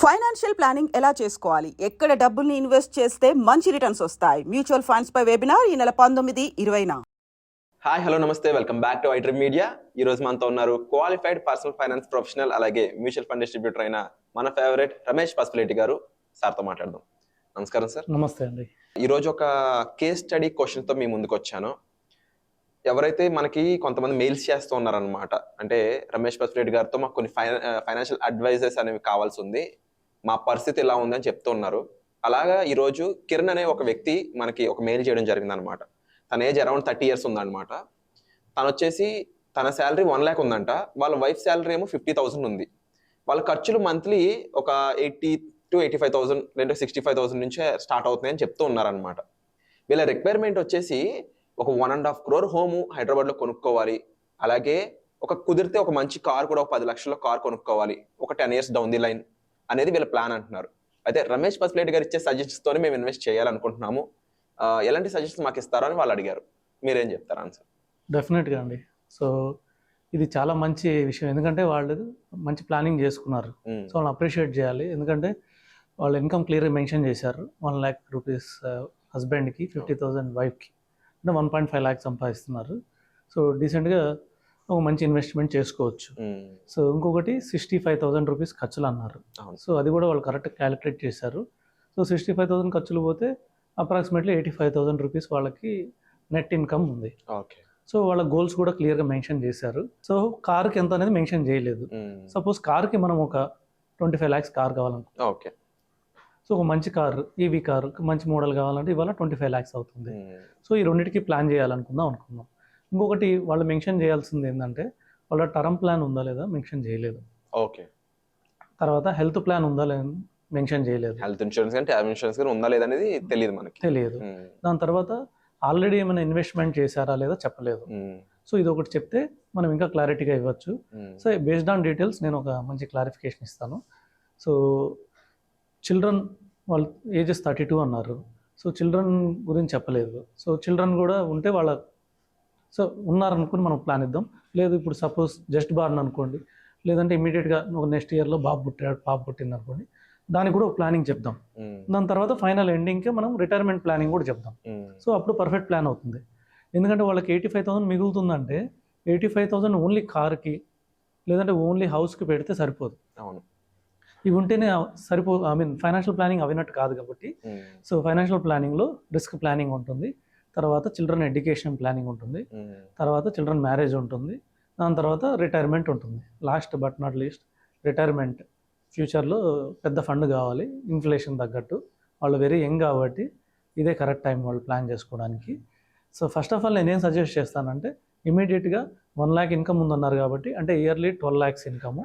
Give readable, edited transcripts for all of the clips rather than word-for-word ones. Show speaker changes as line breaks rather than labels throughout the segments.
Financial planning ఎలా చేసుకోవాలి, ఎక్కడ డబ్బుల్ని ఇన్వెస్ట్ చేస్తే మంచి రిటర్న్స్ వస్తాయి, మ్యూచువల్ ఫండ్స్ పై వెబినార్ ఈ నెల 19-20న.
హాయ్ హలో నమస్తే, welcome back to iDream media. ఈ రోజు మనతో ఉన్నారు క్వాలిఫైడ్ పర్సనల్ ఫైనాన్స్ ప్రొఫెషనల్ అలాగే మ్యూచువల్ ఫండ్ డిస్ట్రిబ్యూటర్ అయిన మన ఫేవరెట్ రమేష్ పసుపులేటి గారు. సార్తో మాట్లాడదాం. నమస్కారం సార్.
నమస్తే అండి.
ఈ రోజు ఒక కేస్ స్టడీ క్వశ్చన్ తో మీ ముందుకు వచ్చాను. ఎవరైతే మనకి కొంతమంది మెయిల్స్ చేస్తూ ఉన్నారనమాట, అంటే రమేష్ పసుపులేటి గారితో మాకు కొన్ని ఫైనాన్షియల్ అడ్వైజెస్ అనేవి కావాల్సి ఉంది, మా పరిస్థితి ఎలా ఉందని చెప్తూ ఉన్నారు. అలాగా ఈరోజు కిరణ్ అనే ఒక వ్యక్తి మనకి ఒక మెయిల్ చేయడం జరిగింది అనమాట. తన ఏజ్ అరౌండ్ 30 years ఉందన్నమాట. తను వచ్చేసి తన శాలరీ 1 lakh ఉందంట, వాళ్ళ వైఫ్ శాలరీ ఏమో 50,000 ఉంది. వాళ్ళ ఖర్చులు మంత్లీ ఒక 80 to 85,000 లేదా 65,000 నుంచే స్టార్ట్ అవుతున్నాయని చెప్తూ ఉన్నారనమాట. వీళ్ళ రిక్వైర్మెంట్ వచ్చేసి ఒక 1.5 crore హోము హైదరాబాద్లో కొనుక్కోవాలి, అలాగే కుదిరితే ఒక మంచి కార్ కూడా, ఒక 10 లక్షల కార్ కొనుక్కోవాలి, ఒక 10 years డౌన్ ది లైన్ అనేది వీళ్ళ ప్లాన్ అంటున్నారు. అయితే రమేష్ పసుపులేటి గారు ఇచ్చే సజెషన్స్ తోనే మేము ఇన్వెస్ట్ చేయాలనుకుంటున్నాము, ఎలాంటి సజెషన్స్ మాకు ఇస్తారో అని వాళ్ళు అడిగారు. మీరేం చెప్తారు ఆన్సర్?
డెఫినెట్గా అండి. సో ఇది చాలా మంచి విషయం, ఎందుకంటే వాళ్ళు మంచి ప్లానింగ్ చేసుకున్నారు. సో వాళ్ళని అప్రిషియేట్ చేయాలి, ఎందుకంటే వాళ్ళు ఇన్కమ్ క్లియర్గా మెన్షన్ చేశారు. 1 lakh rupees హస్బెండ్కి, 50,000 వైఫ్కి, అంటే 1.5 lakh సంపాదిస్తున్నారు. సో డీసెంట్గా ఒక మంచి ఇన్వెస్ట్మెంట్ చేసుకోవచ్చు. సో ఇంకొకటి 65,000 rupees ఖర్చులు అన్నారు. సో అది కూడా వాళ్ళు కరెక్ట్ క్యాలిక్యులేట్ చేశారు. సో 65,000 ఖర్చులు పోతే అప్రాక్సిమేట్లీ 85,000 rupees వాళ్ళకి నెట్ ఇన్కమ్ ఉంది.
ఓకే.
సో వాళ్ళ గోల్స్ కూడా క్లియర్గా మెన్షన్ చేశారు. సో కార్కి ఎంత అనేది మెన్షన్ చేయలేదు. సపోజ్ కార్కి మనం ఒక 25 lakhs కార్ కావాలనుకో,
ఓకే.
సో ఒక మంచి కారు, ఈవీ కారు, మంచి మోడల్ కావాలంటే ఇవాళ 25 lakhs అవుతుంది. సో ఈ రెండింటికి ప్లాన్ చేయాలనుకుందాం. ఇంకొకటి వాళ్ళు మెన్షన్ చేయాల్సింది ఏంటంటే వాళ్ళ టర్మ్ ప్లాన్ ఉందా లేదా మెన్షన్ చేయలేదు.
ఓకే.
తర్వాత హెల్త్ ప్లాన్ ఉందా లేదా మెన్షన్ చేయలేదు.
హెల్త్ ఇన్సూరెన్స్ కానీ టర్మ్ ఇన్సూరెన్స్ కానీ ఉందా లేదా అనేది తెలియదు మనకి.
తెలియదు. దాని తర్వాత ఆల్రెడీ ఏమైనా ఇన్వెస్ట్మెంట్ చేశారా లేదా చెప్పలేదు. సో ఇది ఒకటి చెప్తే మనం ఇంకా క్లారిటీగా ఇవ్వచ్చు. సో బేస్డ్ ఆన్ డీటెయిల్స్ నేను ఒక మంచి క్లారిఫికేషన్ ఇస్తాను. సో చిల్డ్రన్ వాళ్ళు ఏజెస్ 32 అన్నారు. సో చిల్డ్రన్ గురించి చెప్పలేదు. సో చిల్డ్రన్ కూడా ఉంటే వాళ్ళ, సో ఉన్నారనుకుని మనం ప్లాన్ ఇద్దాం. లేదు ఇప్పుడు సపోజ్ జస్ట్ బార్న్ అనుకోండి, లేదంటే ఇమీడియట్గా ఒక నెక్స్ట్ ఇయర్లో పాప పుట్టింది అనుకోండి, దానికి కూడా ఒక ప్లానింగ్ చెప్దాం. దాని తర్వాత ఫైనల్ ఎండింగ్కి మనం రిటైర్మెంట్ ప్లానింగ్ కూడా చెప్దాం. సో అప్పుడు పర్ఫెక్ట్ ప్లాన్ అవుతుంది. ఎందుకంటే వాళ్ళకి 85,000 మిగులుతుందంటే 85,000 ఓన్లీ కార్కి లేదంటే ఓన్లీ హౌస్కి పెడితే సరిపోదు.
అవును.
ఇవి ఉంటేనే సరిపోదు. ఫైనాన్షియల్ ప్లానింగ్ అవినట్టు కాదు కాబట్టి. సో ఫైనాన్షియల్ ప్లానింగ్లో రిస్క్ ప్లానింగ్ ఉంటుంది, తర్వాత చిల్డ్రన్ ఎడ్యుకేషన్ ప్లానింగ్ ఉంటుంది, తర్వాత చిల్డ్రన్ మ్యారేజ్ ఉంటుంది, దాని తర్వాత రిటైర్మెంట్ ఉంటుంది. Last but not least retirement. ఫ్యూచర్లో పెద్ద ఫండ్ కావాలి ఇన్ఫ్లేషన్ తగ్గట్టు. వాళ్ళు వెరీ యంగ్ కాబట్టి ఇదే కరెక్ట్ టైం వాళ్ళు ప్లాన్ చేసుకోవడానికి. సో ఫస్ట్ ఆఫ్ ఆల్ నేనేం సజెస్ట్ చేస్తానంటే ఇమీడియట్గా 1 lakh ఇన్కమ్ ఉందన్నారు కాబట్టి, అంటే ఇయర్లీ 12 lakhs ఇన్కమ్,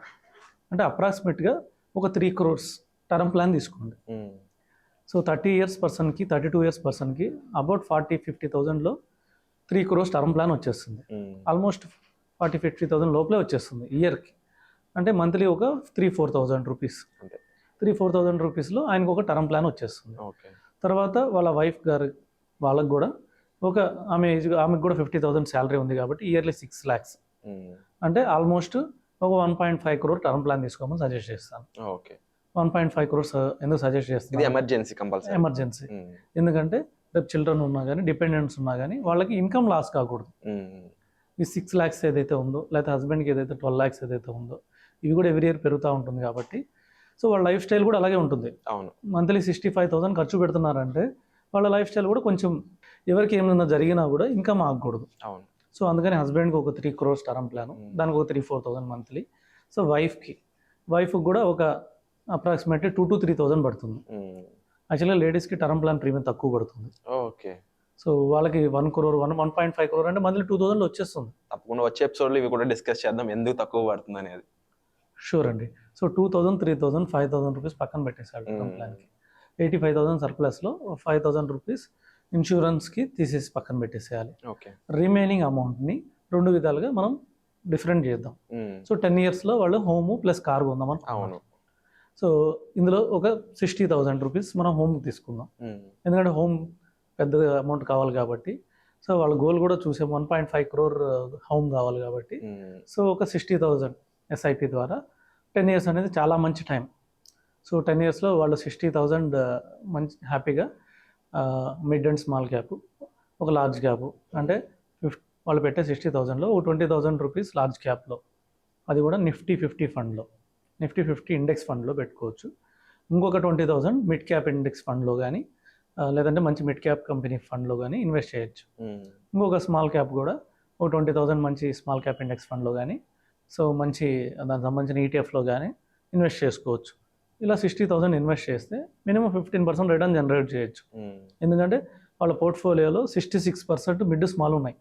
అంటే అప్రాక్సిమేట్గా ఒక 3 crores టర్మ్ ప్లాన్ తీసుకోండి. సో 30 years పర్సన్కి, 32 years పర్సన్కి అబౌట్ 40-50,000లో 3 crores టర్మ్ ప్లాన్ వచ్చేస్తుంది. ఆల్మోస్ట్ 40-50,000 లోపలే వచ్చేస్తుంది ఇయర్కి. అంటే మంత్లీ ఒక 3-4,000 rupees, 3-4,000 rupeesలో ఆయనకు ఒక టర్మ్ ప్లాన్ వచ్చేస్తుంది. తర్వాత వాళ్ళ వైఫ్ గారు వాళ్ళకు కూడా ఆమెకు కూడా 50,000 శాలరీ ఉంది కాబట్టి ఇయర్లీ 6 lakhs, అంటే ఆల్మోస్ట్ ఒక 1.5 crore టర్మ్ ప్లాన్ తీసుకోమని సజెస్ట్ చేస్తాను. 1.5 crores ఎందుకు సజెస్ట్ చేస్తాను? ఎమర్జెన్సీ. ఎందుకంటే రేపు చిల్డ్రన్ ఉన్నా కానీ, డిపెండెంట్స్ ఉన్నా కానీ వాళ్ళకి ఇన్కమ్ లాస్ కాకూడదు. ఈ 6 lakhs ఏదైతే ఉందో, లేకపోతే హస్బెండ్కి ఏదైతే 12 lakhs ఏదైతే ఉందో, ఇవి కూడా ఎవ్రీ ఇయర్ పెరుగుతూ ఉంటుంది కాబట్టి. సో వాళ్ళ లైఫ్ స్టైల్ కూడా అలాగే ఉంటుంది.
అవును.
మంత్లీ 65,000 ఖర్చు పెడుతున్నారంటే వాళ్ళ లైఫ్ స్టైల్ కూడా కొంచెం, ఎవరికి ఏమైనా జరిగినా కూడా ఇన్కమ్ ఆగకూడదు.
అవును.
సో అందుకని హస్బెండ్కి ఒక 3 crores టర్మ్ ప్లాను, దానికి ఒక 3-4,000 మంత్లీ. సో వైఫ్కి కూడా ఒక అప్రాక్సిమేట్లీ 2 to 3,000 పడుతుంది. యాక్చువల్గా లేడీస్కి టర్మ్ ప్లాన్ ప్రీమియం తక్కువ పడుతుంది.
ఓకే.
సో వాళ్ళకి 1 crore, 1.5 crore అంటే మంత్లీ 2,000 వచ్చేస్తుంది.
తప్పకుండా వచ్చే ఎపిసోడ్లో ఇవి కూడా డిస్కస్ చేద్దాం, ఎందుకు తక్కువ పడుతుంది అనేది.
షూర్ అండి. సో 2,000, 3,000, 5,000 రూపీస్ పక్కన పెట్టేశాడు టర్మ్ ప్లాన్కి. 85,000 సర్ప్లస్లో 5,000 రూపీస్ ఇన్సూరెన్స్కి తీసేసి పక్కన పెట్టేసేయాలి.
ఓకే. రిమైనింగ్
అమౌంట్ని 2 విధాలుగా మనం డిఫరెంట్ చేద్దాం. సో 10 yearsలో వాళ్ళు హోము ప్లస్ కార్ కొందామని.
అవును.
సో ఇందులో ఒక 60,000 రూపీస్ మనం హోమ్కి తీసుకుందాం, ఎందుకంటే హోమ్ పెద్ద అమౌంట్ కావాలి కాబట్టి. సో వాళ్ళ గోల్ కూడా చూసాం, 1.5 crore హోమ్ కావాలి కాబట్టి. సో ఒక 60,000 SIP ద్వారా 10 years అనేది చాలా మంచి టైం. సో 10 yearsలో వాళ్ళు 60,000 మంచి హ్యాపీగా మిడ్ అండ్ స్మాల్ క్యాప్, ఒక లార్జ్ క్యాప్, అంటే వాళ్ళు పెట్టే 60,000లో ఒక 20,000 రూపీస్ లార్జ్ క్యాప్లో, అది కూడా నిఫ్టీ 50 ఫండ్లో, నిఫ్టీ 50 ఇండెక్స్ ఫండ్లో పెట్టుకోవచ్చు. ఇంకొక 20,000 మిడ్ క్యాప్ ఇండెక్స్ ఫండ్లో కానీ లేదంటే మంచి మిడ్ క్యాప్ కంపెనీ ఫండ్లో కానీ ఇన్వెస్ట్ చేయొచ్చు. ఇంకొక స్మాల్ క్యాప్ కూడా ఒక 20,000 మంచి స్మాల్ క్యాప్ ఇండెక్స్ ఫండ్లో కానీ, సో మంచి దానికి సంబంధించిన ఈటీఎఫ్లో కానీ ఇన్వెస్ట్ చేసుకోవచ్చు. ఇలా 60,000 ఇన్వెస్ట్ చేస్తే మినిమం 15% రిటర్న్ జనరేట్ చేయొచ్చు. ఎందుకంటే వాళ్ళ పోర్ట్ఫోలియోలో 66% మిడ్ స్మాల్ ఉన్నాయి.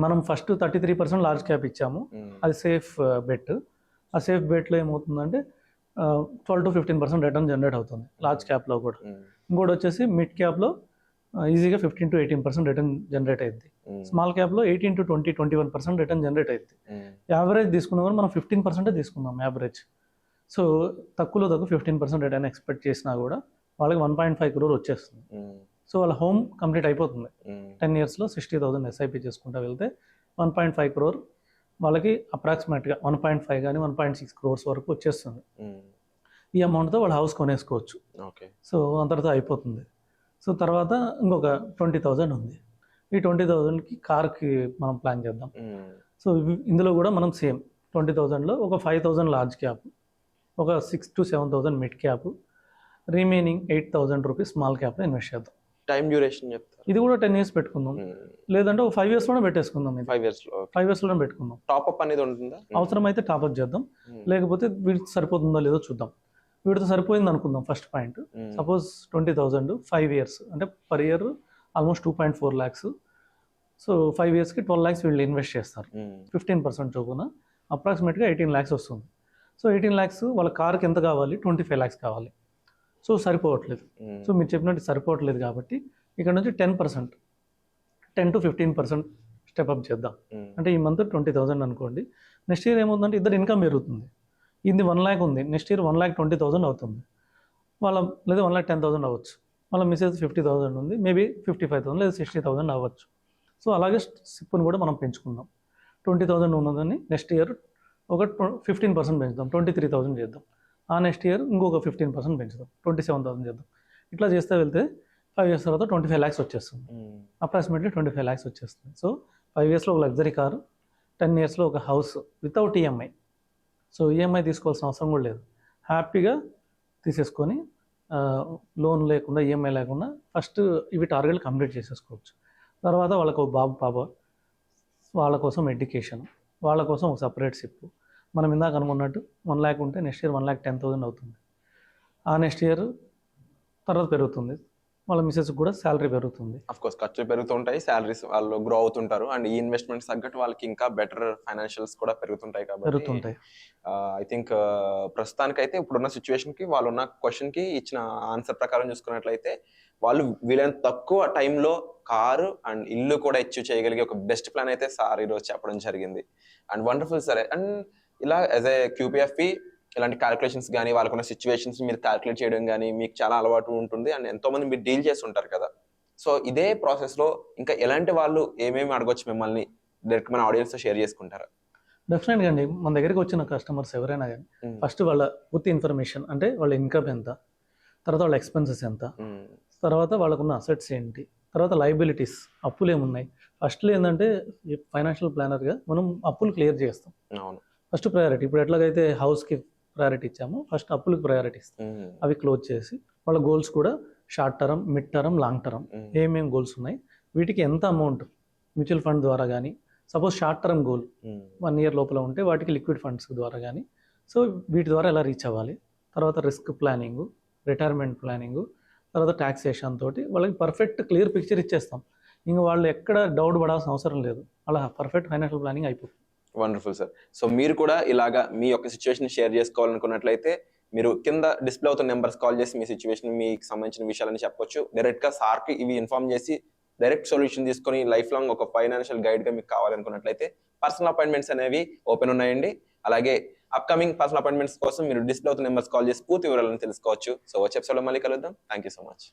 మనం ఫస్ట్ 33% లార్జ్ క్యాప్ ఇచ్చాము, అది సేఫ్ బెట్. ఆ సేఫ్ బెట్లో ఏమవుతుందంటే 12 to 15% రిటర్న్ జనరేట్ అవుతుంది లార్జ్ క్యాప్లో కూడా. ఇంకోటి వచ్చేసి మిడ్ క్యాప్లో ఈజీగా 15 to 18% రిటర్న్ జనరేట్ అయింది. స్మాల్ క్యాప్లో 18 to 21% రిటర్న్ జనరేట్ అయింది. యావరేజ్ తీసుకున్నా కూడా మనం 15% తీసుకున్నాం యావరేజ్. సో తక్కువలో తక్కువ 15% రిటర్న్ ఎక్స్పెక్ట్ చేసినా కూడా వాళ్ళకి 1.5 crore వచ్చేస్తుంది. సో వాళ్ళ హోమ్ కంప్లీట్ అయిపోతుంది. 10 yearsలో 60,000 ఎస్ఐపి చేసుకుంటూ వెళ్తే 1.5 crore వాళ్ళకి అప్రాక్సిమేట్గా 1.5 కానీ 1.6 crores వరకు వచ్చేస్తుంది. ఈ అమౌంట్తో వాళ్ళ హౌస్ కొనేసుకోవచ్చు. సో అంతటితో అయిపోతుంది. సో తర్వాత ఇంకొక 20,000 ఉంది. ఈ 20,000కి కార్కి మనం ప్లాన్ చేద్దాం. సో ఇందులో కూడా మనం సేమ్ 20,000లో ఒక 5,000 లార్జ్ క్యాప్, ఒక 6,000 to 7,000 mid cap, remaining 8,000 rupees small క్యాప్లో ఇన్వెస్ట్ చేద్దాం.
టైం డ్యూరేషన్ చెప్తారు.
ఇది కూడా 10 years పెట్టుకుందాం, లేదంటే ఒక 5 yearsలోనే పెట్టేసుకుందాం. 5 yearsలోనే పెట్టుకుందాం.
టాప్అప్ అనేది ఉంటుందా?
అవసరమైతే టాప్అప్ చేద్దాం, లేకపోతే వీటికి సరిపోతుందో లేదో చూద్దాం. వీటితో సరిపోయింది అనుకుందాం. ఫస్ట్ పాయింట్, సపోజ్ 20,000 5 years అంటే per year almost 2.4 lakhs. So 5 yearsకి 12 lakhs వీళ్ళు ఇన్వెస్ట్ చేస్తారు. 15% చొప్పున అప్రాక్సిమేట్గా 18 lakhs వస్తుంది. సో 18 lakhs వాళ్ళ కార్కి ఎంత కావాలి? 25 lakhs కావాలి. సో సరిపోవట్లేదు. సో మీరు చెప్పినట్టు సరిపోవట్లేదు కాబట్టి ఇక్కడ నుంచి 10% 10 to 15% స్టెప్అప్ చేద్దాం. అంటే ఈ మంత్ 20,000 అనుకోండి. నెక్స్ట్ ఇయర్ ఏమవుతుందంటే ఇద్దరు ఇన్కమ్ పెరుగుతుంది. ఇది 1 lakh ఉంది, నెక్స్ట్ ఇయర్ 1,20,000 అవుతుంది. లేదా 1,10,000 అవ్వచ్చు. వాళ్ళ మిసేజ్ 50,000 ఉంది, మేబీ 55,000 లేదా 60,000 అవ్వచ్చు. సో అలాగే సిప్పును కూడా మనం పెంచుకుందాం. 20,000 ఉన్నదని నెక్స్ట్ ఇయర్ ఒక 15% పెంచుదాం, 23,000 చేద్దాం. ఆ నెక్స్ట్ ఇయర్ ఇంకొక 15% పెంచుదాం, 27,000 చేద్దాం. ఇట్లా చేస్తే వెళ్తే 5 years తర్వాత 25 lakhs వచ్చేస్తుంది. అప్రాక్సిమేట్లీ 25 lakhs వచ్చేస్తుంది. సో 5 yearsలో ఒక లగ్జరీ కారు, 10 yearsలో ఒక house without EMI. So EMI తీసుకోవాల్సిన అవసరం కూడా లేదు. హ్యాపీగా తీసేసుకొని లోన్ లేకుండా, ఈఎంఐ లేకుండా ఫస్ట్ ఇవి టార్గెట్ కంప్లీట్ చేసేసుకోవచ్చు. తర్వాత వాళ్ళకు ఒక బాబు పాప, వాళ్ళ కోసం ఎడ్యుకేషన్, వాళ్ళ కోసం ఒక సపరేట్ సిప్. మనం ఇందాక అనుకున్నట్టు 1 lakh ఉంటే నెక్స్ట్ ఇయర్ 1,10,000 అవుతుంది. ఆ నెక్స్ట్ ఇయర్ తర్వాత పెరుగుతుంది, వాళ్ళ మిసెస్ కూడా శాలరీ పెరుగుతుంది.
అఫ్ కోర్స్ ఖర్చులు పెరుగుతుంటాయి, శాలరీస్ వాళ్ళు గ్రో అవుతుంటారు, అండ్ ఈ ఇన్వెస్ట్మెంట్స్ తగ్గట్టు వాళ్ళకి ఇంకా బెటర్ ఫైనాన్షియల్స్ కూడా పెరుగుతుంటాయి. కాబట్టి ఐ థింక్ ప్రస్తుతానికైతే ఇప్పుడున్న సిచ్యువేషన్కి, వాళ్ళు ఉన్న క్వశ్చన్కి ఇచ్చిన ఆన్సర్ ప్రకారం చూసుకున్నట్లయితే వాళ్ళు వీలైనంత తక్కువ టైంలో కారు అండ్ ఇల్లు కూడా అచీవ్ చేయగలిగే ఒక బెస్ట్ ప్లాన్ అయితే సార్ ఈరోజు చెప్పడం జరిగింది. And wonderful sir. అండ్ ఇలా యాజ్ ఏ క్యూపీఎఫ్పి ఇలాంటి క్యాలిక్యులేషన్స్ కానీ, వాళ్ళకున్న సిచ్యువేషన్స్ మీరు క్యాలిక్యులేట్ చేయడం కానీ మీకు చాలా అలవాటు ఉంటుంది, అండ్ ఎంతోమంది మీరు డీల్ చేస్తుంటారు కదా. సో ఇదే ప్రాసెస్లో ఇంకా ఎలాంటి వాళ్ళు ఏమేమి అడగొచ్చు మిమ్మల్ని డైరెక్ట్ మన ఆడియన్స్తో షేర్ చేసుకుంటారా?
డెఫినెట్గా అండి. మన దగ్గరికి వచ్చిన కస్టమర్స్ ఎవరైనా కానీ ఫస్ట్ వాళ్ళ పూర్తి ఇన్ఫర్మేషన్, అంటే వాళ్ళ ఇన్కమ్ ఎంత, తర్వాత వాళ్ళ ఎక్స్పెన్సెస్ ఎంత, తర్వాత వాళ్ళకున్న అసెట్స్ ఏంటి, తర్వాత లయబిలిటీస్, అప్పులు ఏమున్నాయి. ఫస్ట్లో ఏంటంటే ఫైనాన్షియల్ ప్లానర్గా మనం అప్పులు క్లియర్ చేస్తాం. First priority. ఇప్పుడు ఎట్లాగైతే హౌస్కి ప్రయారిటీ ఇచ్చామో ఫస్ట్ అప్పులకు ప్రయారిటీ ఇస్తాం. అవి క్లోజ్ చేసి వాళ్ళ గోల్స్ కూడా short term, mid term, long term ఏమేమి గోల్స్ ఉన్నాయి, వీటికి ఎంత అమౌంట్ మ్యూచువల్ ఫండ్ ద్వారా కానీ, suppose short term goal 1 year లోపల ఉంటే వాటికి లిక్విడ్ ఫండ్స్ ద్వారా కానీ, సో వీటి ద్వారా ఎలా రీచ్ అవ్వాలి. తర్వాత రిస్క్ ప్లానింగ్, రిటైర్మెంట్ ప్లానింగ్, తర్వాత ట్యాక్సేషన్ తోటి వాళ్ళకి పర్ఫెక్ట్ క్లియర్ పిక్చర్ ఇచ్చేస్తాం. ఇంకా వాళ్ళు ఎక్కడ డౌట్ పడాల్సిన అవసరం లేదు, అలా పర్ఫెక్ట్ ఫైనాన్షియల్ ప్లానింగ్ అయిపోతుంది.
Wonderful sir. సో మీరు కూడా ఇలాగా మీ యొక్క సిచ్యువేషన్ షేర్ చేసుకోవాలనుకున్నట్లయితే మీరు కింద డిస్ప్లే అవుతున్న నెంబర్స్ కాల్ చేసి మీ సిచ్యువేషన్, మీకు సంబంధించిన విషయాలని చెప్పొచ్చు. డైరెక్ట్గా సార్కి ఇవి ఇన్ఫార్మ్ చేసి డైరెక్ట్ సొల్యూషన్ తీసుకొని లైఫ్ లాంగ్ ఒక ఫైనాన్షియల్ గైడ్గా మీకు కావాలనుకున్నట్లయితే పర్సనల్ అపాయింట్మెంట్స్ అనేవి ఓపెన్ ఉన్నాయండి. అలాగే అప్కమింగ్ పర్సనల్ అపాయింట్మెంట్స్ కోసం మీరు డిస్ప్లే అవుతున్న నెంబర్స్ కాల్ చేసి పూర్తి వివరాలను తెలుసుకోవచ్చు. సో వచ్చే ఎపిసోడ్లో మళ్ళీ కలుద్దాం. Thank you so much.